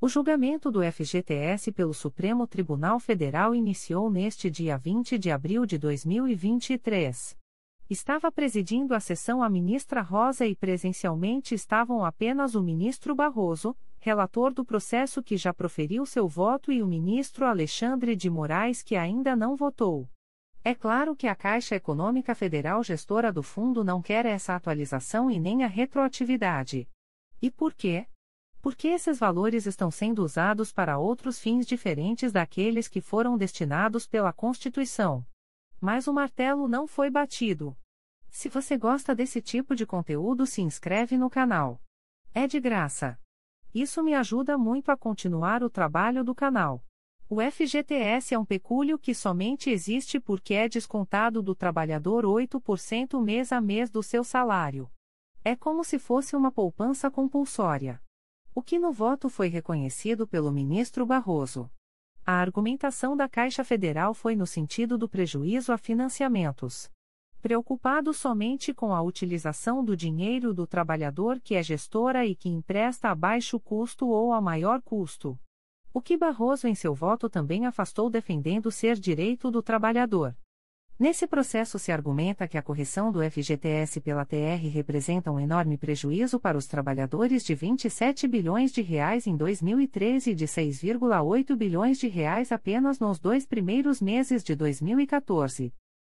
O julgamento do FGTS pelo Supremo Tribunal Federal iniciou neste dia 20 de abril de 2023. Estava presidindo a sessão a ministra Rosa e presencialmente estavam apenas o ministro Barroso, relator do processo que já proferiu seu voto, e o ministro Alexandre de Moraes, que ainda não votou. É claro que a Caixa Econômica Federal, gestora do fundo, não quer essa atualização e nem a retroatividade. E por quê? Porque esses valores estão sendo usados para outros fins diferentes daqueles que foram destinados pela Constituição. Mas o martelo não foi batido. Se você gosta desse tipo de conteúdo, se inscreve no canal. É de graça. Isso me ajuda muito a continuar o trabalho do canal. O FGTS é um pecúlio que somente existe porque é descontado do trabalhador 8% mês a mês do seu salário. É como se fosse uma poupança compulsória. O que no voto foi reconhecido pelo ministro Barroso. A argumentação da Caixa Federal foi no sentido do prejuízo a financiamentos. Preocupado somente com a utilização do dinheiro do trabalhador que é gestora e que empresta a baixo custo ou a maior custo. O que Barroso em seu voto também afastou, defendendo ser direito do trabalhador. Nesse processo se argumenta que a correção do FGTS pela TR representa um enorme prejuízo para os trabalhadores de 27 bilhões de reais em 2013 e de 6,8 bilhões de reais apenas nos 2 primeiros meses de 2014.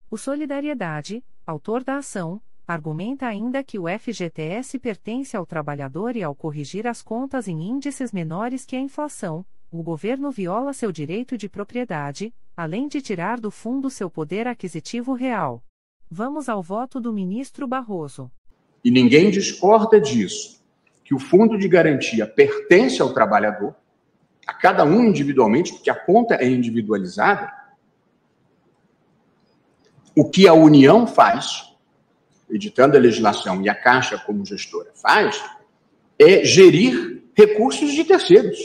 O Solidariedade, autor da ação, argumenta ainda que o FGTS pertence ao trabalhador e, ao corrigir as contas em índices menores que a inflação, o governo viola seu direito de propriedade, além de tirar do fundo seu poder aquisitivo real. Vamos ao voto do ministro Barroso. E ninguém discorda disso, que o fundo de garantia pertence ao trabalhador, a cada um individualmente, porque a conta é individualizada. O que a União faz, editando a legislação, e a Caixa como gestora faz, é gerir recursos de terceiros.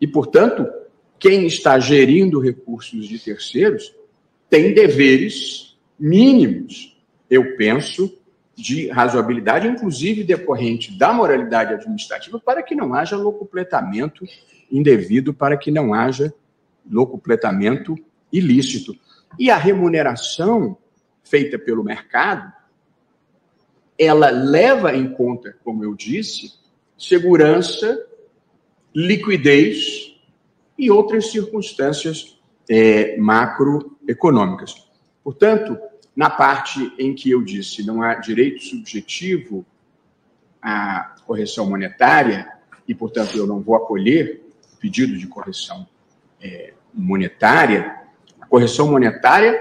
E, portanto, quem está gerindo recursos de terceiros tem deveres mínimos, eu penso, de razoabilidade, inclusive decorrente da moralidade administrativa, para que não haja locupletamento indevido, para que não haja locupletamento ilícito. E a remuneração feita pelo mercado, ela leva em conta, como eu disse, segurança, liquidez e outras circunstâncias macroeconômicas. Portanto, na parte em que eu disse não há direito subjetivo à correção monetária e, portanto, eu não vou acolher o pedido de correção monetária, a correção monetária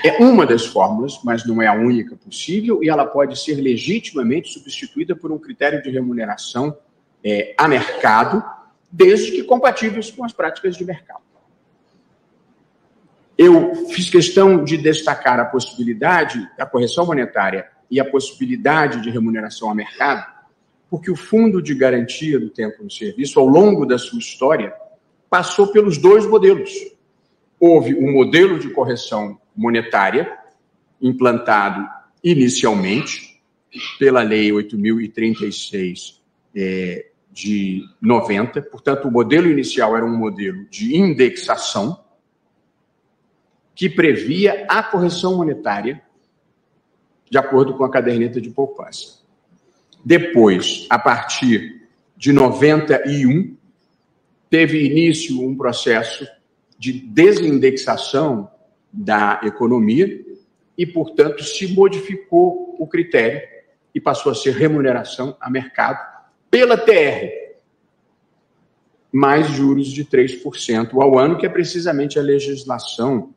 é uma das fórmulas, mas não é a única possível, e ela pode ser legitimamente substituída por um critério de remuneração a mercado, desde que compatíveis com as práticas de mercado. Eu fiz questão de destacar a possibilidade da correção monetária e a possibilidade de remuneração a mercado, porque o Fundo de Garantia do Tempo de Serviço, ao longo da sua história, passou pelos dois modelos. Houve um modelo de correção monetária, implantado inicialmente pela Lei 8.036 de 90, portanto, o modelo inicial era um modelo de indexação que previa a correção monetária de acordo com a caderneta de poupança. Depois, a partir de 91, teve início um processo de desindexação da economia e, portanto, se modificou o critério e passou a ser remuneração a mercado pela TR, mais juros de 3% ao ano, que é precisamente a legislação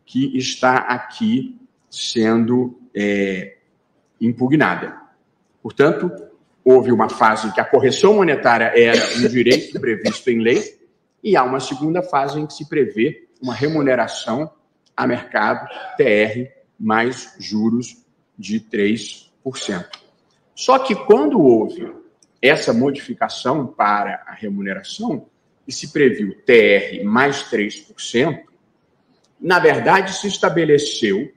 que está aqui sendo impugnada. Portanto, houve uma fase em que a correção monetária era um direito previsto em lei e há uma segunda fase em que se prevê uma remuneração a mercado TR mais juros de 3%. Só que quando houve essa modificação para a remuneração e se previu TR mais 3%, na verdade se estabeleceu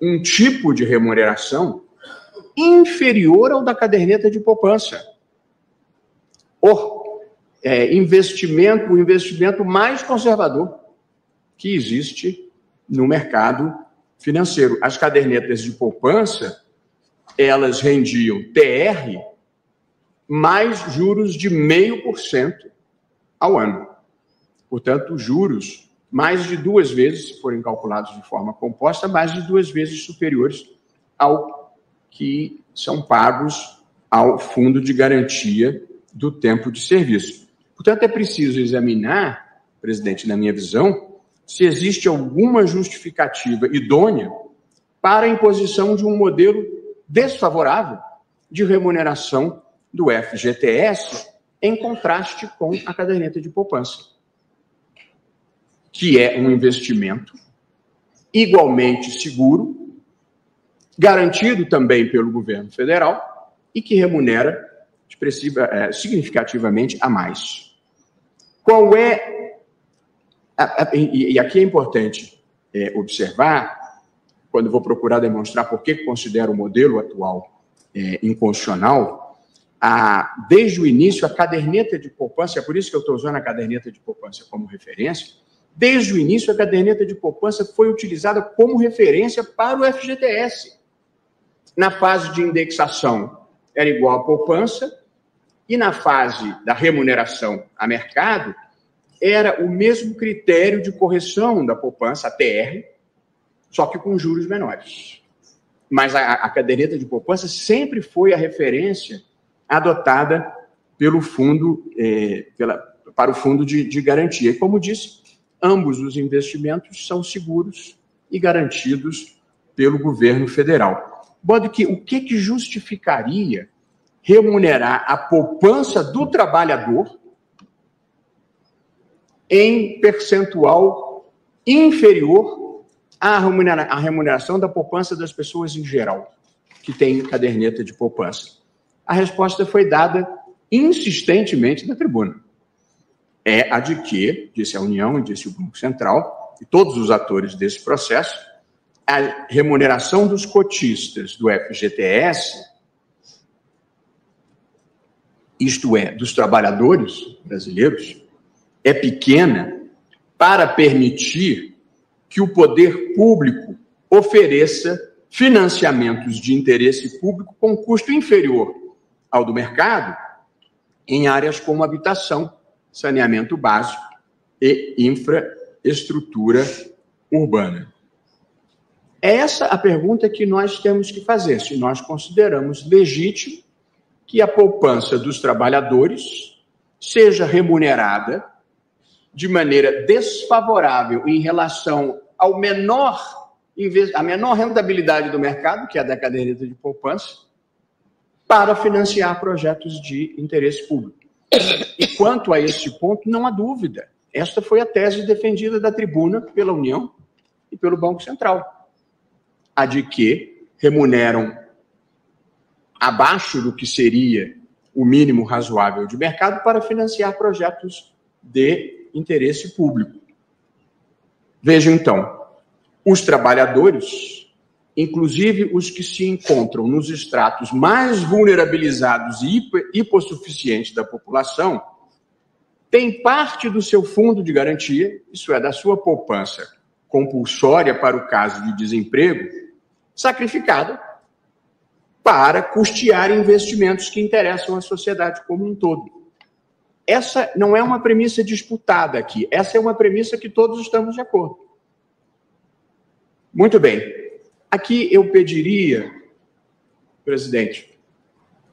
um tipo de remuneração inferior ao da caderneta de poupança. o investimento mais conservador que existe no mercado financeiro. As cadernetas de poupança, elas rendiam TR mais juros de 0,5% ao ano. Portanto, juros mais de 2 vezes, se forem calculados de forma composta, mais de 2 vezes superiores ao que são pagos ao Fundo de Garantia do Tempo de Serviço. Portanto, é preciso examinar, presidente, na minha visão, se existe alguma justificativa idônea para a imposição de um modelo desfavorável de remuneração do FGTS em contraste com a caderneta de poupança, que é um investimento igualmente seguro, garantido também pelo governo federal e que remunera significativamente a mais. Qual é... E aqui é importante observar, quando vou procurar demonstrar por que considero o modelo atual inconstitucional, desde o início, a caderneta de poupança, é por isso que eu estou usando a caderneta de poupança como referência, desde o início, a caderneta de poupança foi utilizada como referência para o FGTS. Na fase de indexação, era igual à poupança, e na fase da remuneração a mercado, era o mesmo critério de correção da poupança, a TR, só que com juros menores. Mas a caderneta de poupança sempre foi a referência adotada pelo fundo, para o fundo de garantia. E, como disse, ambos os investimentos são seguros e garantidos pelo governo federal. Modo que o que justificaria remunerar a poupança do trabalhador em percentual inferior à remuneração da poupança das pessoas em geral, que têm caderneta de poupança? A resposta foi dada insistentemente na tribuna. É a de que, disse a União e disse o Banco Central, e todos os atores desse processo, a remuneração dos cotistas do FGTS, isto é, dos trabalhadores brasileiros, é pequena para permitir que o poder público ofereça financiamentos de interesse público com custo inferior ao do mercado em áreas como habitação, saneamento básico e infraestrutura urbana. É essa a pergunta que nós temos que fazer, se nós consideramos legítimo que a poupança dos trabalhadores seja remunerada de maneira desfavorável em relação à menor rentabilidade do mercado, que é a da caderneta de poupança, para financiar projetos de interesse público. E quanto a este ponto, não há dúvida. Esta foi a tese defendida da tribuna pela União e pelo Banco Central. A de que remuneram abaixo do que seria o mínimo razoável de mercado para financiar projetos de interesse público. Vejam, então, os trabalhadores, inclusive os que se encontram nos estratos mais vulnerabilizados e hipossuficientes da população, têm parte do seu fundo de garantia, isso é, da sua poupança compulsória para o caso de desemprego, sacrificada para custear investimentos que interessam à sociedade como um todo. Essa não é uma premissa disputada aqui, essa é uma premissa que todos estamos de acordo. Muito bem. Aqui eu pediria, presidente,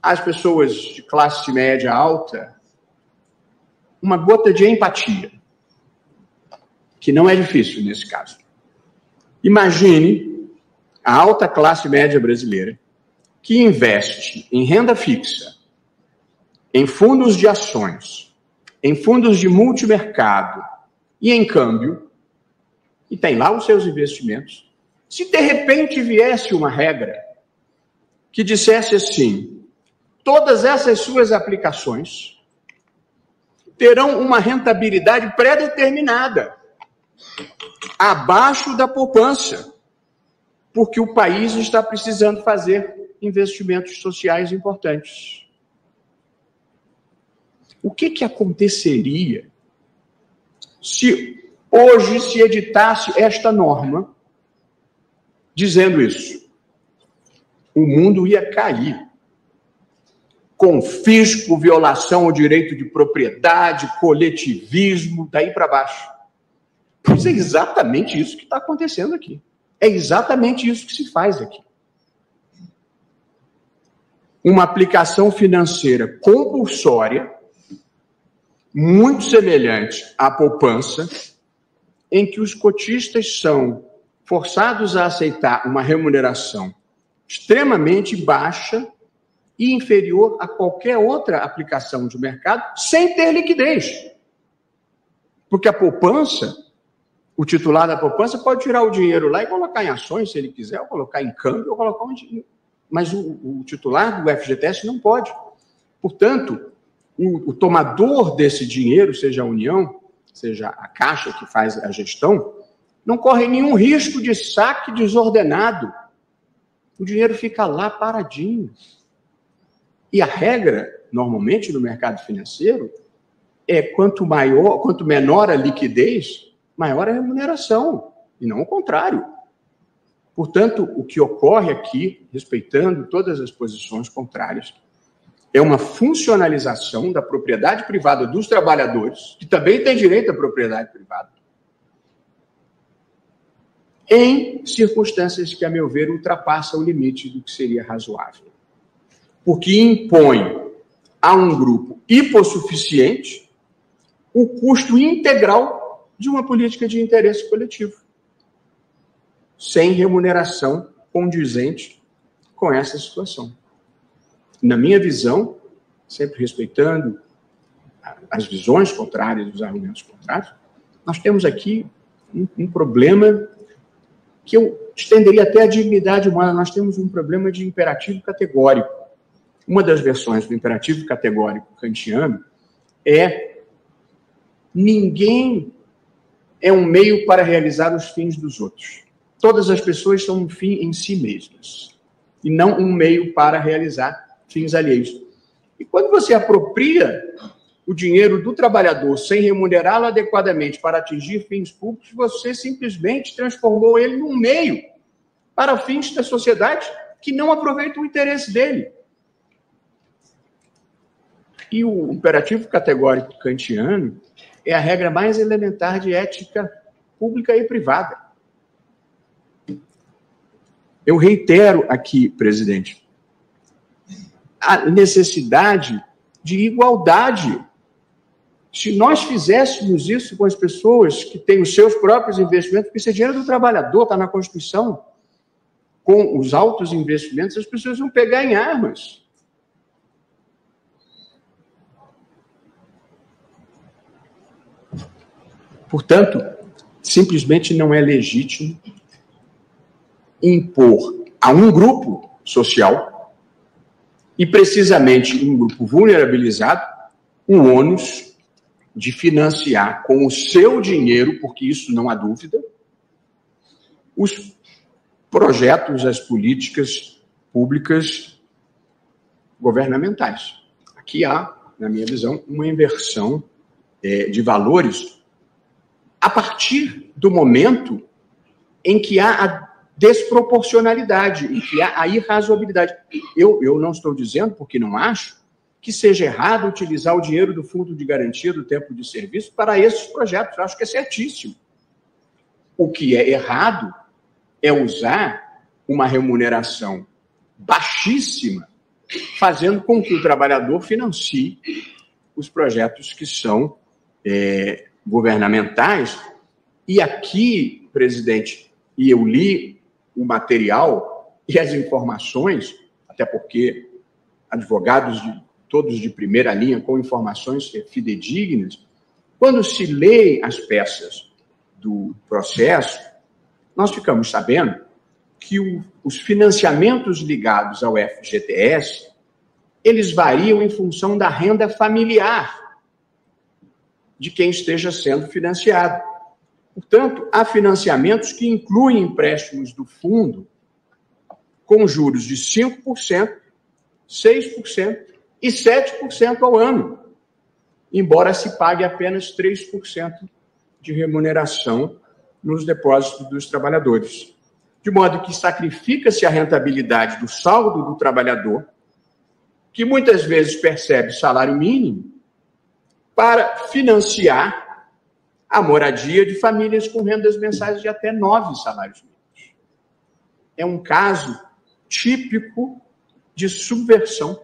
às pessoas de classe média alta, uma gota de empatia, que não é difícil nesse caso. Imagine a alta classe média brasileira que investe em renda fixa, em fundos de ações, em fundos de multimercado e em câmbio, e tem lá os seus investimentos. Se de repente viesse uma regra que dissesse assim, todas essas suas aplicações terão uma rentabilidade pré-determinada, abaixo da poupança, porque o país está precisando fazer investimentos sociais importantes. O que aconteceria se hoje se editasse esta norma dizendo isso? O mundo ia cair. Confisco, violação ao direito de propriedade, coletivismo, daí para baixo. Pois é exatamente isso que está acontecendo aqui. É exatamente isso que se faz aqui. Uma aplicação financeira compulsória, muito semelhante à poupança, em que os cotistas são forçados a aceitar uma remuneração extremamente baixa e inferior a qualquer outra aplicação de mercado, sem ter liquidez. Porque a poupança, o titular da poupança pode tirar o dinheiro lá e colocar em ações, se ele quiser, ou colocar em câmbio, ou colocar onde... Mas o titular do FGTS não pode. Portanto, o tomador desse dinheiro, seja a União, seja a Caixa que faz a gestão, não corre nenhum risco de saque desordenado. O dinheiro fica lá paradinho. E a regra, normalmente, no mercado financeiro, é quanto menor a liquidez, maior a remuneração, e não o contrário. Portanto, o que ocorre aqui, respeitando todas as posições contrárias, é uma funcionalização da propriedade privada dos trabalhadores, que também têm direito à propriedade privada, em circunstâncias que, a meu ver, ultrapassam o limite do que seria razoável. Porque impõe a um grupo hipossuficiente o custo integral de uma política de interesse coletivo, sem remuneração condizente com essa situação. Na minha visão, sempre respeitando as visões contrárias, os argumentos contrários, nós temos aqui um problema que eu estenderia até a dignidade humana. Nós temos um problema de imperativo categórico. Uma das versões do imperativo categórico kantiano é: ninguém é um meio para realizar os fins dos outros. Todas as pessoas são um fim em si mesmas, e não um meio para realizar fins alheios. E quando você apropria o dinheiro do trabalhador sem remunerá-lo adequadamente para atingir fins públicos, você simplesmente transformou ele num meio para fins da sociedade que não aproveitam o interesse dele. E o imperativo categórico kantiano é a regra mais elementar de ética pública e privada. Eu reitero aqui, presidente, a necessidade de igualdade. Se nós fizéssemos isso com as pessoas que têm os seus próprios investimentos, porque esse é dinheiro do trabalhador, está na Constituição, com os altos investimentos, as pessoas vão pegar em armas. Portanto, simplesmente não é legítimo impor a um grupo social, e precisamente um grupo vulnerabilizado, um ônus de financiar com o seu dinheiro, porque isso não há dúvida, os projetos, as políticas públicas governamentais. Aqui há, na minha visão, uma inversão de valores a partir do momento em que há a desproporcionalidade, em que há a irrazoabilidade. Eu não estou dizendo, porque não acho, que seja errado utilizar o dinheiro do Fundo de Garantia do Tempo de Serviço para esses projetos. Eu acho que é certíssimo. O que é errado é usar uma remuneração baixíssima, fazendo com que o trabalhador financie os projetos que são governamentais. E aqui, presidente, e eu li o material e as informações, até porque advogados todos de primeira linha, com informações fidedignas, quando se lê as peças do processo, nós ficamos sabendo que os financiamentos ligados ao FGTS, eles variam em função da renda familiar de quem esteja sendo financiado. Portanto, há financiamentos que incluem empréstimos do fundo com juros de 5%, 6% e 7% ao ano. embora se pague apenas 3% de remuneração nos depósitos dos trabalhadores. De modo que sacrifica-se a rentabilidade do saldo do trabalhador, que muitas vezes percebe salário mínimo, para financiar a moradia de famílias com rendas mensais de até 9 salários mínimos. É um caso típico de subversão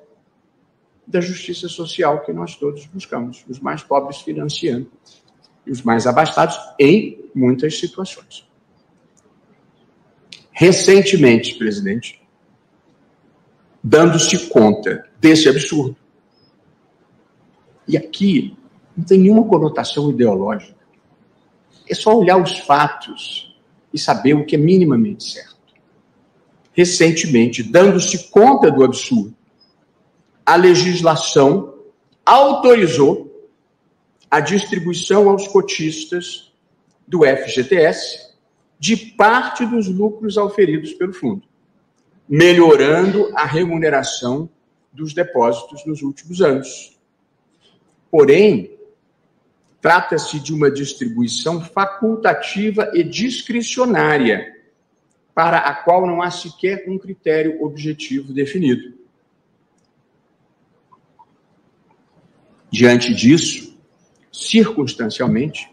da justiça social que nós todos buscamos, os mais pobres financiando e os mais abastados em muitas situações. Recentemente, presidente, dando-se conta desse absurdo, e aqui não tem nenhuma conotação ideológica, é só olhar os fatos e saber o que é minimamente certo. Recentemente, dando-se conta do absurdo, a legislação autorizou a distribuição aos cotistas do FGTS de parte dos lucros auferidos pelo fundo, melhorando a remuneração dos depósitos nos últimos anos. Porém, trata-se de uma distribuição facultativa e discricionária, para a qual não há sequer um critério objetivo definido. Diante disso, circunstancialmente,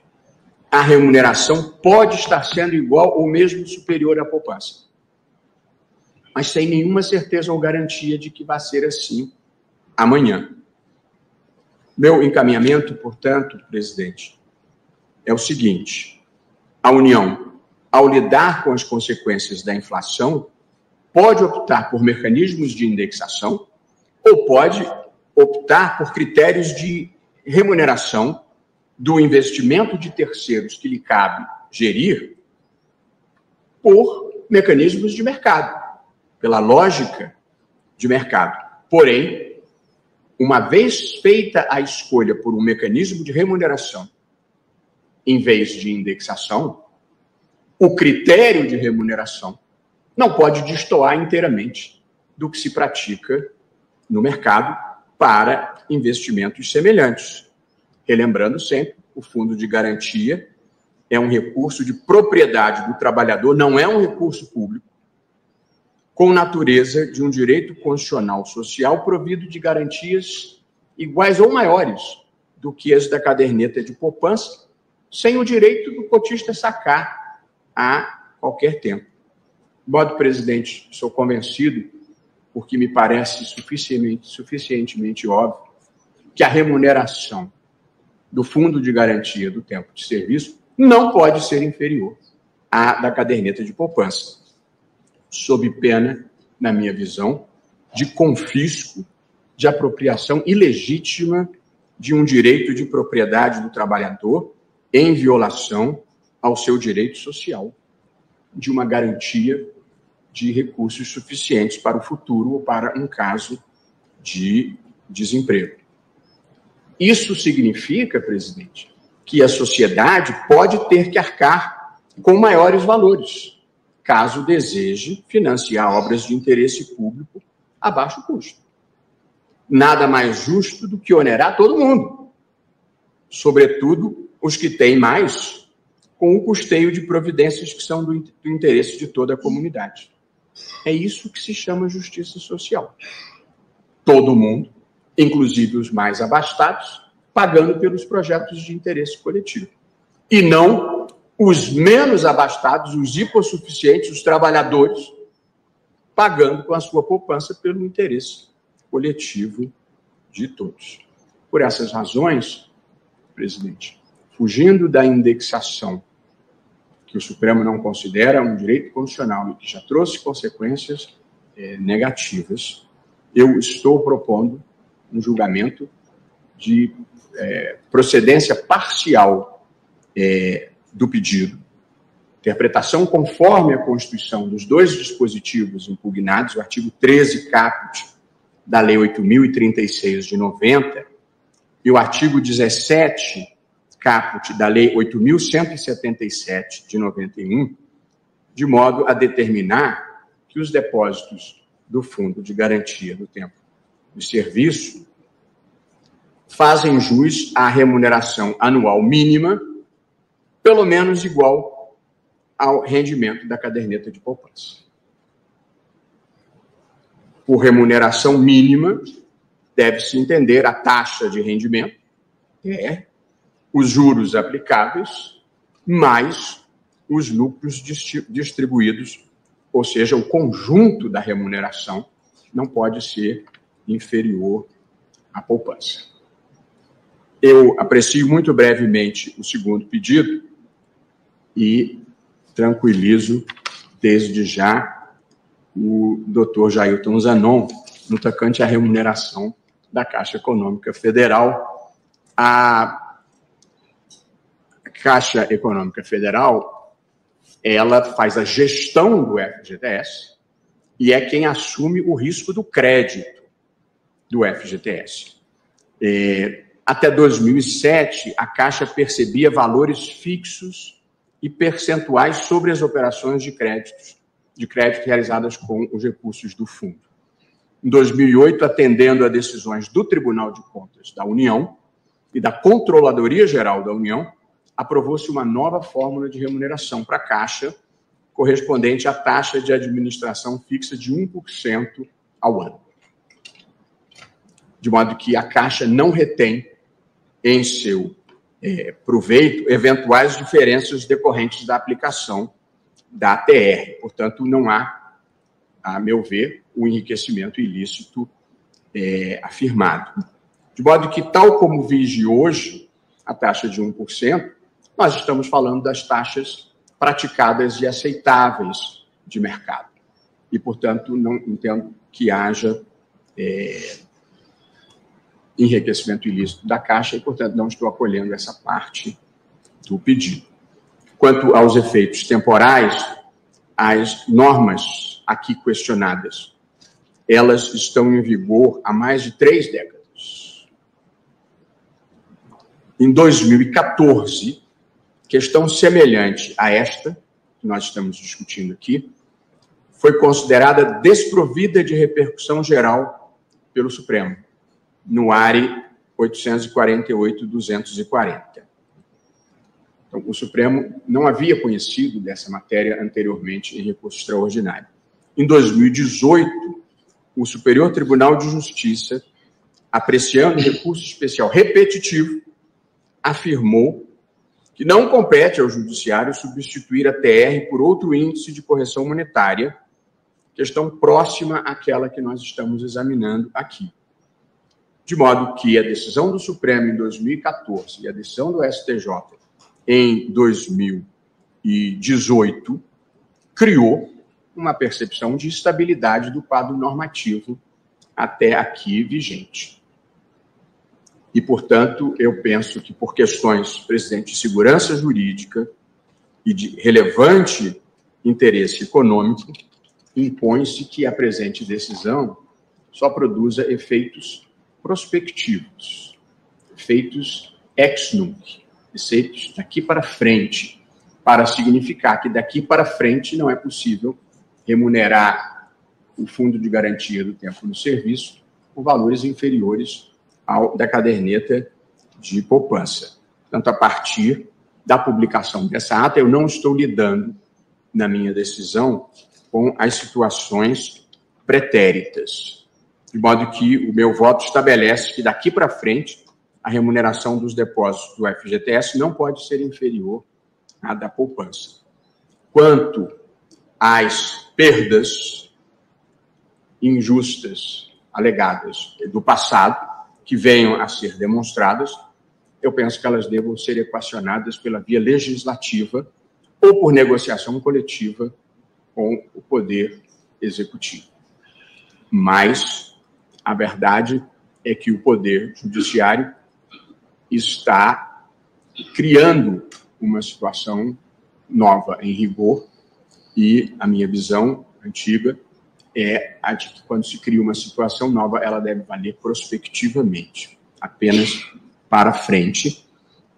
a remuneração pode estar sendo igual ou mesmo superior à poupança, mas sem nenhuma certeza ou garantia de que vai ser assim amanhã. Meu encaminhamento, portanto, presidente, é o seguinte: a União, ao lidar com as consequências da inflação, pode optar por mecanismos de indexação ou pode optar por critérios de remuneração do investimento de terceiros que lhe cabe gerir por mecanismos de mercado, pela lógica de mercado. Porém, uma vez feita a escolha por um mecanismo de remuneração em vez de indexação, o critério de remuneração não pode destoar inteiramente do que se pratica no mercado para investimentos semelhantes. Relembrando sempre, o fundo de garantia é um recurso de propriedade do trabalhador, não é um recurso público, com natureza de um direito constitucional social provido de garantias iguais ou maiores do que as da caderneta de poupança, sem o direito do cotista sacar a qualquer tempo. De modo, presidente, sou convencido, porque me parece suficientemente óbvio, que a remuneração do Fundo de Garantia do Tempo de Serviço não pode ser inferior à da caderneta de poupança, sob pena, na minha visão, de confisco, de apropriação ilegítima de um direito de propriedade do trabalhador em violação ao seu direito social, de uma garantia de recursos suficientes para o futuro ou para um caso de desemprego. Isso significa, presidente, que a sociedade pode ter que arcar com maiores valores, caso deseje financiar obras de interesse público a baixo custo. Nada mais justo do que onerar todo mundo, sobretudo os que têm mais, com o custeio de providências que são do interesse de toda a comunidade. É isso que se chama justiça social. Todo mundo, inclusive os mais abastados, pagando pelos projetos de interesse coletivo. E não os menos abastados, os hipossuficientes, os trabalhadores, pagando com a sua poupança pelo interesse coletivo de todos. Por essas razões, presidente, fugindo da indexação, que o Supremo não considera um direito constitucional e que já trouxe consequências negativas, eu estou propondo um julgamento de procedência parcial do pedido, interpretação conforme a Constituição dos dois dispositivos impugnados, o artigo 13 caput da Lei 8.036 de 90 e o artigo 17 caput da Lei 8.177 de 91, de modo a determinar que os depósitos do Fundo de Garantia do Tempo de Serviço fazem jus à remuneração anual mínima, pelo menos igual ao rendimento da caderneta de poupança. Por remuneração mínima, deve-se entender a taxa de rendimento, os juros aplicáveis, mais os lucros distribuídos, ou seja, o conjunto da remuneração não pode ser inferior à poupança. Eu aprecio muito brevemente o segundo pedido e tranquilizo desde já o Dr. Jailton Zanon no tocante à remuneração da Caixa Econômica Federal. A Caixa Econômica Federal, ela faz a gestão do FGTS e é quem assume o risco do crédito do FGTS. Até 2007, a Caixa percebia valores fixos e percentuais sobre as operações de crédito realizadas com os recursos do fundo. Em 2008, atendendo a decisões do Tribunal de Contas da União e da Controladoria Geral da União, aprovou-se uma nova fórmula de remuneração para a Caixa, correspondente à taxa de administração fixa de 1% ao ano. De modo que a Caixa não retém em seu proveito eventuais diferenças decorrentes da aplicação da ATR. Portanto, não há, a meu ver, o enriquecimento ilícito afirmado. De modo que, tal como vige hoje a taxa de 1%, nós estamos falando das taxas praticadas e aceitáveis de mercado. E, portanto, não entendo que haja enriquecimento ilícito da Caixa e, portanto, não estou acolhendo essa parte do pedido. Quanto aos efeitos temporais, as normas aqui questionadas, elas estão em vigor há mais de 3 décadas. Em 2014, questão semelhante a esta, que nós estamos discutindo aqui, foi considerada desprovida de repercussão geral pelo Supremo, no ARE 848-240. Então, o Supremo não havia conhecido dessa matéria anteriormente em recurso extraordinário. Em 2018, o Superior Tribunal de Justiça, apreciando o recurso especial repetitivo, afirmou que não compete ao Judiciário substituir a TR por outro índice de correção monetária, questão próxima àquela que nós estamos examinando aqui. De modo que a decisão do Supremo em 2014 e a decisão do STJ em 2018 criou uma percepção de estabilidade do quadro normativo até aqui vigente. E, portanto, eu penso que por questões, presidente, de segurança jurídica e de relevante interesse econômico, impõe-se que a presente decisão só produza efeitos prospectivos, efeitos ex nunc, efeitos daqui para frente, para significar que daqui para frente não é possível remunerar o Fundo de Garantia do Tempo no Serviço por valores inferiores ao da caderneta de poupança. Portanto, a partir da publicação dessa ata, eu não estou lidando, na minha decisão, com as situações pretéritas. De modo que o meu voto estabelece que daqui para frente a remuneração dos depósitos do FGTS não pode ser inferior à da poupança. Quanto às perdas injustas alegadas do passado, que venham a ser demonstradas, eu penso que elas devam ser equacionadas pela via legislativa ou por negociação coletiva com o Poder Executivo. Mas a verdade é que o Poder Judiciário está criando uma situação nova em rigor e a minha visão antiga é a de que quando se cria uma situação nova, ela deve valer prospectivamente, apenas para frente.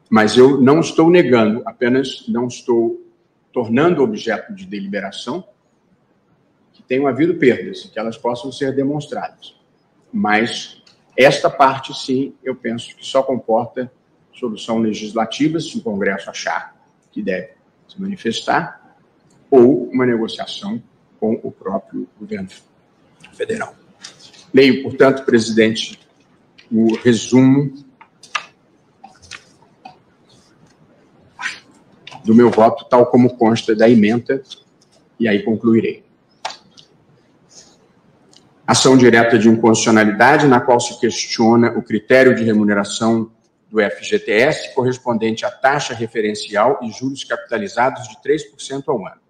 Mas eu não estou negando, apenas não estou tornando objeto de deliberação que tenham havido perdas, que elas possam ser demonstradas. Mas Esta parte, sim, eu penso que só comporta solução legislativa, se o Congresso achar que deve se manifestar, ou uma negociação com o próprio governo federal. Leio, portanto, presidente, o resumo do meu voto, tal como consta da ementa, e aí concluirei. Ação direta de inconstitucionalidade, na qual se questiona o critério de remuneração do FGTS correspondente à taxa referencial e juros capitalizados de 3% ao ano.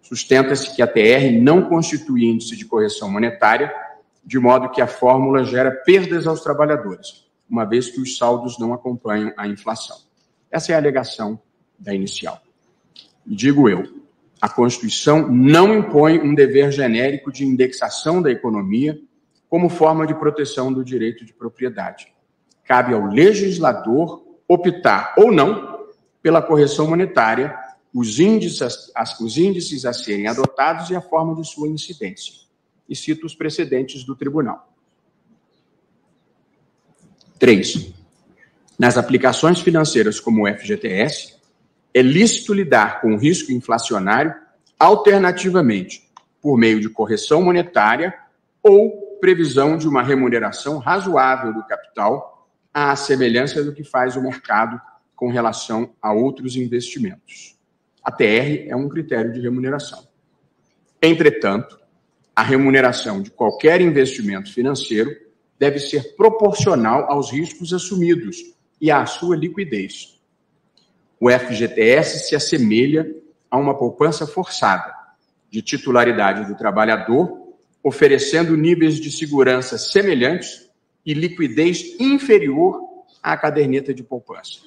Sustenta-se que a TR não constitui índice de correção monetária, de modo que a fórmula gera perdas aos trabalhadores, uma vez que os saldos não acompanham a inflação. Essa é a alegação da inicial. E digo eu, a Constituição não impõe um dever genérico de indexação da economia como forma de proteção do direito de propriedade. Cabe ao legislador optar ou não pela correção monetária, os índices a serem adotados e a forma de sua incidência. E cito os precedentes do tribunal. 3. Nas aplicações financeiras como o FGTS, é lícito lidar com o risco inflacionário alternativamente por meio de correção monetária ou previsão de uma remuneração razoável do capital, à semelhança do que faz o mercado com relação a outros investimentos. A TR é um critério de remuneração. Entretanto, a remuneração de qualquer investimento financeiro deve ser proporcional aos riscos assumidos e à sua liquidez. O FGTS se assemelha a uma poupança forçada, de titularidade do trabalhador, oferecendo níveis de segurança semelhantes e liquidez inferior à caderneta de poupança.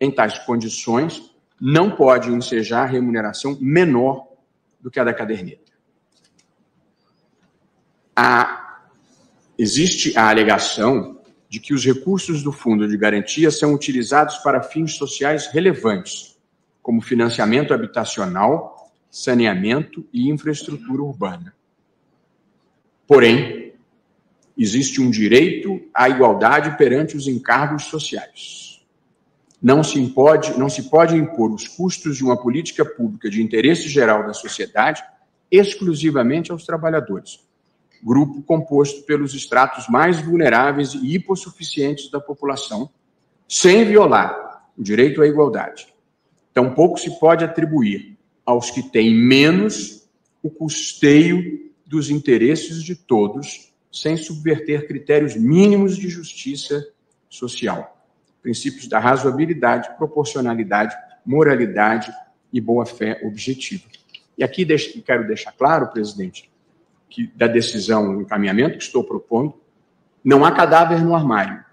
Em tais condições, não pode ensejar remuneração menor do que a da caderneta. Existe a alegação de que os recursos do Fundo de Garantia são utilizados para fins sociais relevantes, como financiamento habitacional, saneamento e infraestrutura urbana. Porém, existe um direito à igualdade perante os encargos sociais. Não se pode impor os custos de uma política pública de interesse geral da sociedade exclusivamente aos trabalhadores, grupo composto pelos estratos mais vulneráveis e hipossuficientes da população, sem violar o direito à igualdade. Tampouco se pode atribuir aos que têm menos o custeio dos interesses de todos, sem subverter critérios mínimos de justiça social. Princípios da razoabilidade, proporcionalidade, moralidade e boa-fé objetiva. E aqui quero deixar claro, presidente, que da decisão, o encaminhamento que estou propondo, não há cadáver no armário,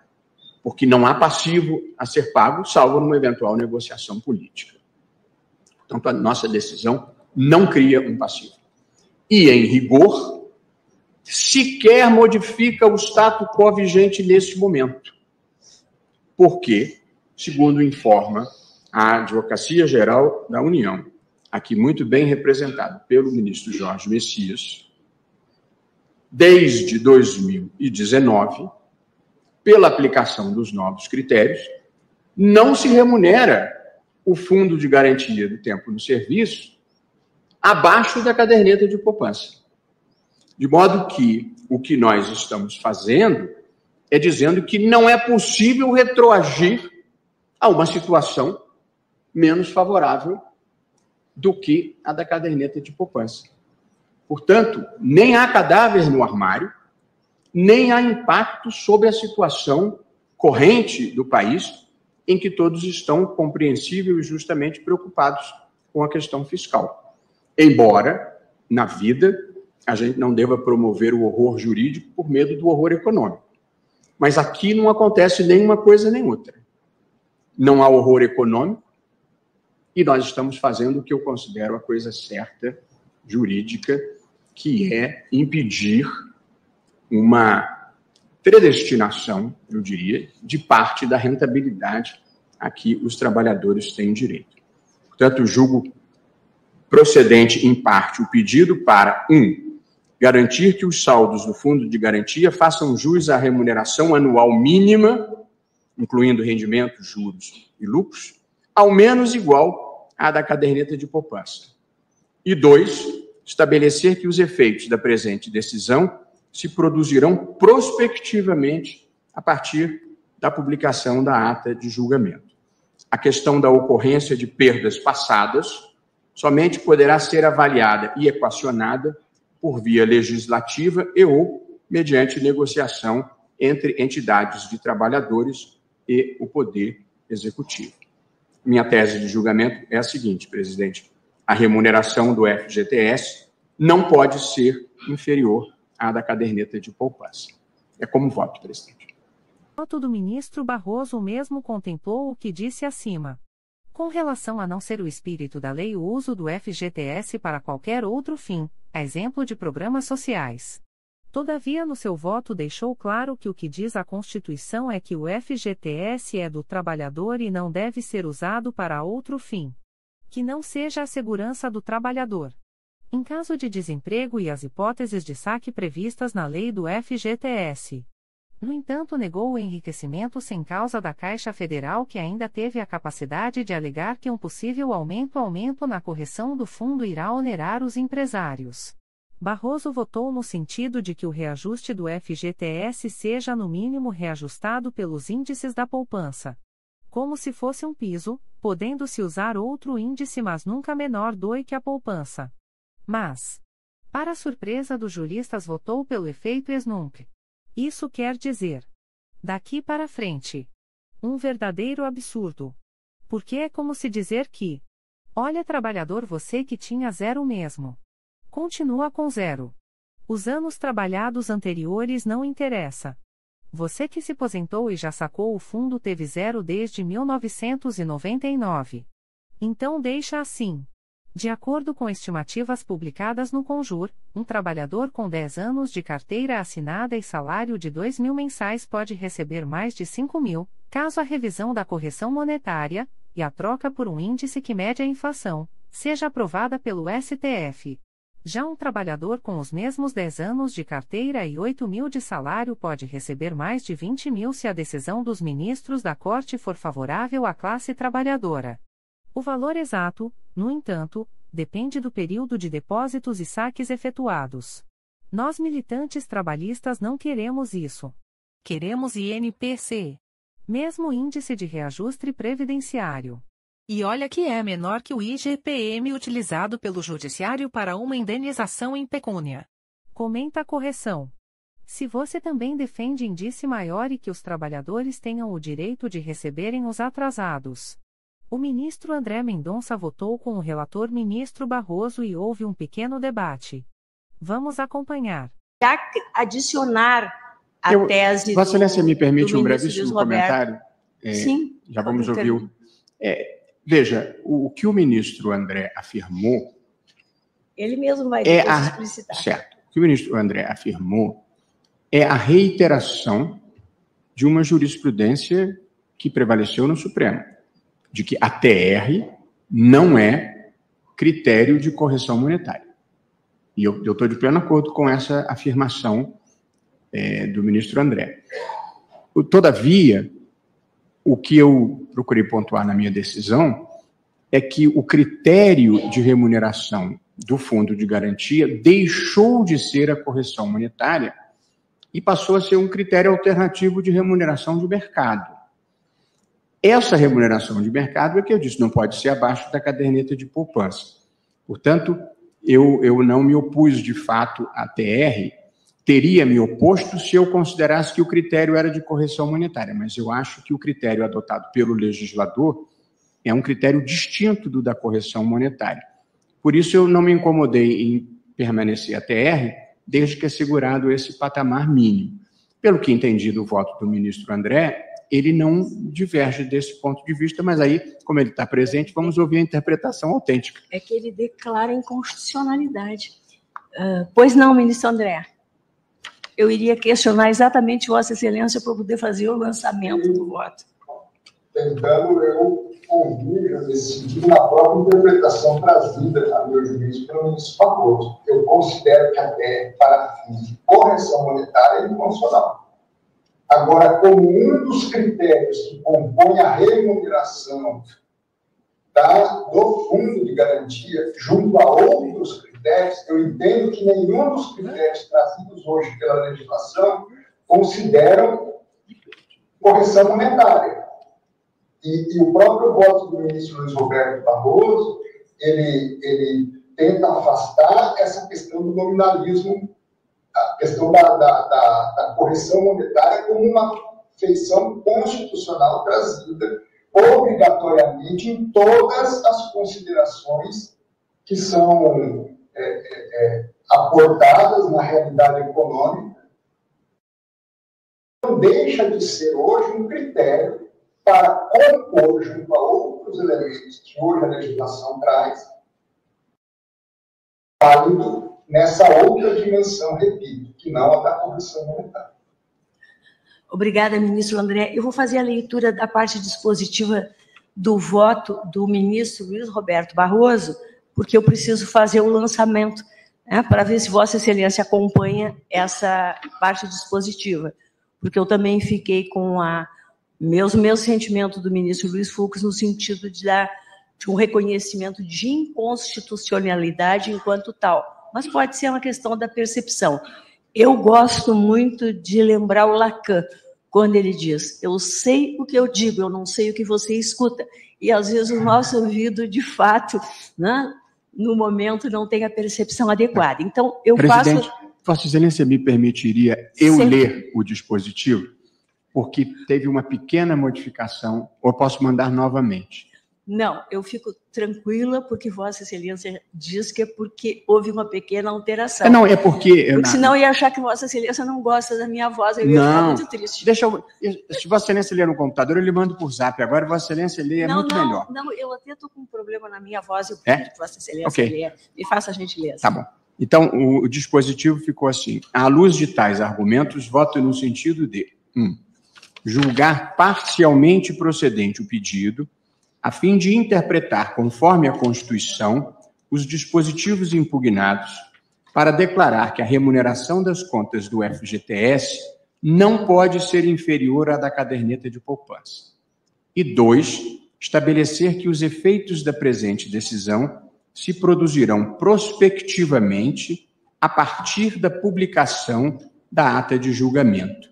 porque não há passivo a ser pago, salvo numa eventual negociação política. Portanto, a nossa decisão não cria um passivo. E, em rigor, sequer modifica o status quo vigente nesse momento. Porque, segundo informa a Advocacia Geral da União, aqui muito bem representado pelo ministro Jorge Messias, desde 2019, pela aplicação dos novos critérios, não se remunera o Fundo de Garantia do Tempo no Serviço abaixo da caderneta de poupança. De modo que o que nós estamos fazendo é dizendo que não é possível retroagir a uma situação menos favorável do que a da caderneta de poupança. Portanto, nem há cadáver no armário, nem há impacto sobre a situação corrente do país, em que todos estão compreensível e justamente preocupados com a questão fiscal. Embora, na vida, a gente não deva promover o horror jurídico por medo do horror econômico. Mas aqui não acontece nenhuma coisa nem outra. Não há horror econômico e nós estamos fazendo o que eu considero a coisa certa, jurídica, que é impedir uma predestinação, eu diria, de parte da rentabilidade a que os trabalhadores têm direito. Portanto, julgo procedente, em parte, o pedido para, garantir que os saldos do fundo de garantia façam jus à remuneração anual mínima, incluindo rendimentos, juros e lucros, ao menos igual à da caderneta de poupança. E 2, estabelecer que os efeitos da presente decisão se produzirão prospectivamente a partir da publicação da ata de julgamento. A questão da ocorrência de perdas passadas somente poderá ser avaliada e equacionada por via legislativa e ou mediante negociação entre entidades de trabalhadores e o Poder Executivo. Minha tese de julgamento é a seguinte, presidente: a remuneração do FGTS não pode ser inferior à da caderneta de poupança. É como voto, presidente. O voto do ministro Barroso mesmo contemplou o que disse acima. Com relação a não ser o espírito da lei o uso do FGTS para qualquer outro fim, a exemplo de programas sociais. Todavia, no seu voto deixou claro que o que diz a Constituição é que o FGTS é do trabalhador e não deve ser usado para outro fim que não seja a segurança do trabalhador. Em caso de desemprego e as hipóteses de saque previstas na lei do FGTS. No entanto, negou o enriquecimento sem causa da Caixa Federal, que ainda teve a capacidade de alegar que um possível aumento na correção do fundo irá onerar os empresários. Barroso votou no sentido de que o reajuste do FGTS seja no mínimo reajustado pelos índices da poupança, como se fosse um piso, podendo-se usar outro índice mas nunca menor do que a poupança. Mas, para surpresa dos juristas, votou pelo efeito ex nunc. Isso quer dizer, daqui para frente, um verdadeiro absurdo. Porque é como se dizer que, olha, trabalhador, você que tinha 0 mesmo, continua com 0. Os anos trabalhados anteriores não interessa. Você que se aposentou e já sacou o fundo teve 0 desde 1999. Então deixa assim. De acordo com estimativas publicadas no Conjur, um trabalhador com 10 anos de carteira assinada e salário de 2.000 mensais pode receber mais de 5.000, caso a revisão da correção monetária, e a troca por um índice que mede a inflação, seja aprovada pelo STF. Já um trabalhador com os mesmos 10 anos de carteira e 8.000 de salário pode receber mais de 20.000 se a decisão dos ministros da Corte for favorável à classe trabalhadora. O valor exato, no entanto, depende do período de depósitos e saques efetuados. Nós militantes trabalhistas não queremos isso. Queremos INPC. Mesmo índice de reajuste previdenciário. E olha que é menor que o IGPM utilizado pelo Judiciário para uma indenização em pecúnia. Comenta a correção. Se você também defende índice maior e que os trabalhadores tenham o direito de receberem os atrasados. O ministro André Mendonça votou com o relator ministro Barroso e houve um pequeno debate. Vamos acompanhar. Adicionar a tese Vossa Excelência me permite um brevíssimo comentário? Sim. Já vamos ouvir. Veja, o que o ministro André afirmou... Ele mesmo vai explicitar. Certo. O que o ministro André afirmou é a reiteração de uma jurisprudência que prevaleceu no Supremo, de que a TR não é critério de correção monetária. E eu estou de pleno acordo com essa afirmação do ministro André. Todavia, o que eu procurei pontuar na minha decisão é que o critério de remuneração do fundo de garantia deixou de ser a correção monetária e passou a ser um critério alternativo de remuneração de mercado. Essa remuneração de mercado é que eu disse, não pode ser abaixo da caderneta de poupança. Portanto, eu não me opus de fato à TR, teria me oposto se eu considerasse que o critério era de correção monetária, mas eu acho que o critério adotado pelo legislador é um critério distinto do da correção monetária. Por isso eu não me incomodei em permanecer a TR, desde que assegurado esse patamar mínimo. Pelo que entendi do voto do ministro André, ele não diverge desse ponto de vista, mas aí, como ele está presente, vamos ouvir a interpretação autêntica. É que ele declara inconstitucionalidade. Pois não, ministro André? Eu iria questionar exatamente Vossa Excelência para poder fazer o lançamento do voto. tentando eu convir nesse sentido na própria interpretação trazida a meu juízo pelo ministro Barroso. Eu considero que a TR, para fins de correção monetária, é inconstitucional. Agora, como um dos critérios que compõe a remuneração do fundo de garantia, junto a outros critérios, eu entendo que nenhum dos critérios trazidos hoje pela legislação consideram correção monetária. E o próprio voto do ministro Luiz Roberto Barroso, ele tenta afastar essa questão do nominalismo, a questão da correção monetária como uma feição constitucional trazida obrigatoriamente em todas as considerações que são aportadas na realidade econômica. Não deixa de ser hoje um critério para compor, junto a outros elementos que hoje a legislação traz, válido nessa outra dimensão, repito, que não a da correção monetária. Obrigada, ministro André. Eu vou fazer a leitura da parte dispositiva do voto do ministro Luiz Roberto Barroso, porque eu preciso fazer o lançamento, né, para ver se Vossa Excelência acompanha essa parte dispositiva, porque eu também fiquei com mesmo sentimento do ministro Luiz Fux no sentido de um reconhecimento de inconstitucionalidade enquanto tal, mas pode ser uma questão da percepção. Eu gosto muito de lembrar o Lacan, quando ele diz, eu sei o que eu digo, eu não sei o que você escuta. E, às vezes, o nosso ouvido, de fato, né, no momento, não tem a percepção adequada. Então, eu Presidente, faço... Vossa Excelência me permitiria ler o dispositivo? Porque teve uma pequena modificação, ou posso mandar novamente? Não, eu fico tranquila, porque Vossa Excelência diz que é porque houve uma pequena alteração. Não, é porque... Porque senão eu ia achar que Vossa Excelência não gosta da minha voz, eu ia ficar muito triste. Se Vossa Excelência ler no computador, eu lhe mando por zap. Agora, Vossa Excelência lê, muito melhor. Não, eu até estou com um problema na minha voz, eu pedi que Vossa Excelência lê. Me faça a gentileza. Tá bom. Então, o dispositivo ficou assim. À luz de tais argumentos, voto no sentido de 1. Julgar parcialmente procedente o pedido, a fim de interpretar, conforme a Constituição, os dispositivos impugnados para declarar que a remuneração das contas do FGTS não pode ser inferior à da caderneta de poupança. E 2, estabelecer que os efeitos da presente decisão se produzirão prospectivamente a partir da publicação da ata de julgamento.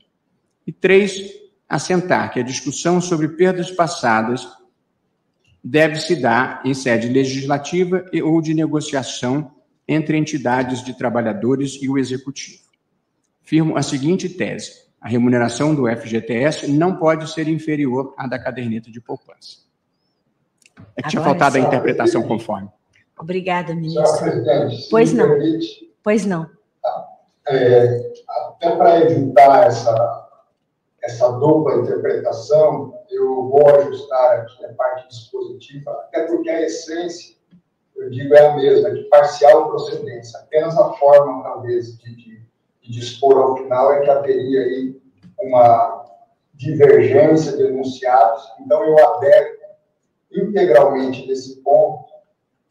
E 3, assentar que a discussão sobre perdas passadas deve se dar em sede legislativa ou de negociação entre entidades de trabalhadores e o Executivo. Firmo a seguinte tese: a remuneração do FGTS não pode ser inferior à da caderneta de poupança. É que tinha faltado a interpretação conforme. Obrigada, ministro. Presidente, pois não. Permite, pois não. Até para evitar essa dupla interpretação, eu vou ajustar aqui a parte dispositiva, até porque a essência, eu digo, é a mesma, de parcial procedência. Apenas a forma, talvez, de dispor ao final é que haveria aí uma divergência de enunciados. Então, eu adero integralmente nesse ponto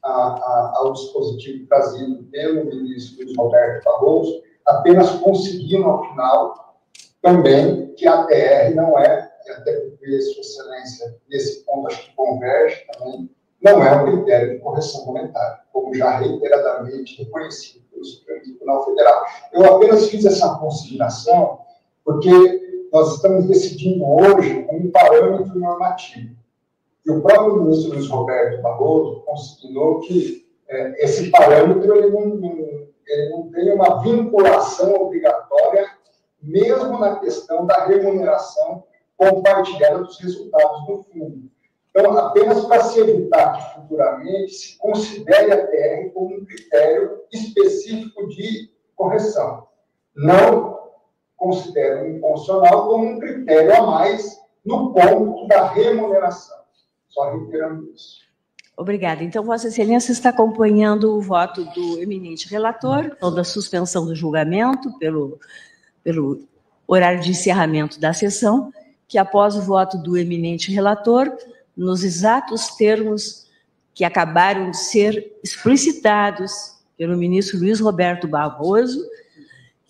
ao dispositivo trazido pelo ministro Luiz Roberto Barroso, apenas conseguindo, ao final, também que a TR não é, e até porque Sua Excelência, nesse ponto, acho que converge também, não é um critério de correção monetária, como já reiteradamente reconhecido pelo Supremo Tribunal Federal. Eu apenas fiz essa consideração porque nós estamos decidindo hoje um parâmetro normativo. E o próprio ministro Luiz Roberto Barroso considerou que esse parâmetro ele não tem uma vinculação obrigatória, mesmo na questão da remuneração compartilhada dos resultados do fundo. Então, apenas para se evitar que futuramente se considere a TR como um critério específico de correção. Não considero inconstitucional como um critério a mais no ponto da remuneração. Só reiterando isso. Obrigada. Então, Vossa Excelência está acompanhando o voto do eminente relator, da suspensão do julgamento pelo horário de encerramento da sessão, que, após o voto do eminente relator, nos exatos termos que acabaram de ser explicitados pelo ministro Luiz Roberto Barroso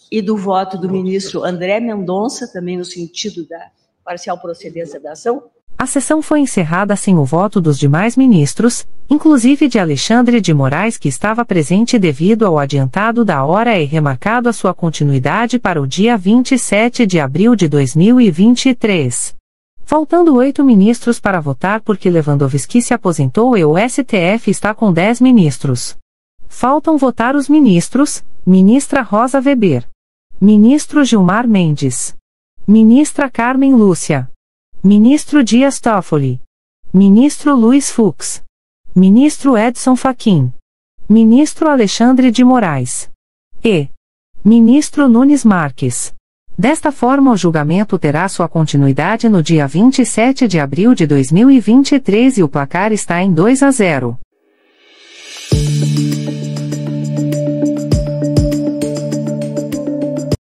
e do voto do ministro André Mendonça, também no sentido da parcial procedência da ação, a sessão foi encerrada sem o voto dos demais ministros, inclusive de Alexandre de Moraes, que estava presente devido ao adiantado da hora e remarcado a sua continuidade para o dia 27 de abril de 2023. Faltando 8 ministros para votar porque Lewandowski se aposentou e o STF está com 10 ministros. Faltam votar os ministros: ministra Rosa Weber, ministro Gilmar Mendes, ministra Carmen Lúcia, ministro Dias Toffoli, ministro Luiz Fux, ministro Edson Fachin, ministro Alexandre de Moraes e ministro Nunes Marques. Desta forma, o julgamento terá sua continuidade no dia 27 de abril de 2023 e o placar está em 2-0.